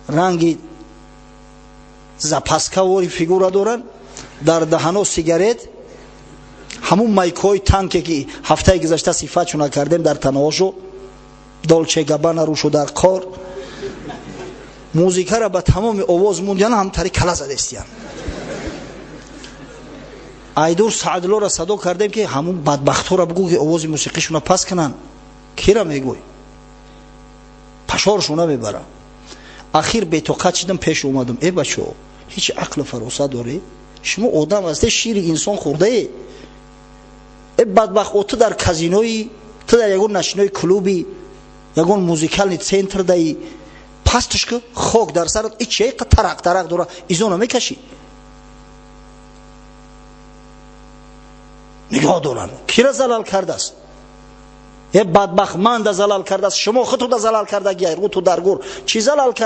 ранги запаскавори фигура доранд, дар даҳано сигарет, ҳамун майкҳои танке ки ҳафтаи гузашта сифатшо накардем дар таноошо, долче габбана рушу дар қор, музикара ба тамоми овоз мундяна ҳамтари кала задестиян. айдур саъдуллоро садо кардем ки ҳамун бадбахтора бигӯ ки овози мусиқишона пас кананд. кира мегӯй? пашоршона мебарам. ахир бетоқат шидам, пеш омадам. бачо, ҳеҷ ақлу фаросат доред? шумо одам ҳастед, шири инсон хӯрдаед. бадбахт, ту дар казинои, ту дар ягон нашинои клуби, ягон музикални центр даи, пастушка хок дар сарат, чие тарақ дора, изона мекашӣ? нигоҳ доранд. кира залал кардааст? бадбахт манда залал кардааст? шумо худтуда залал кардагиай? рӯ ту дар гур чӣ залал кард?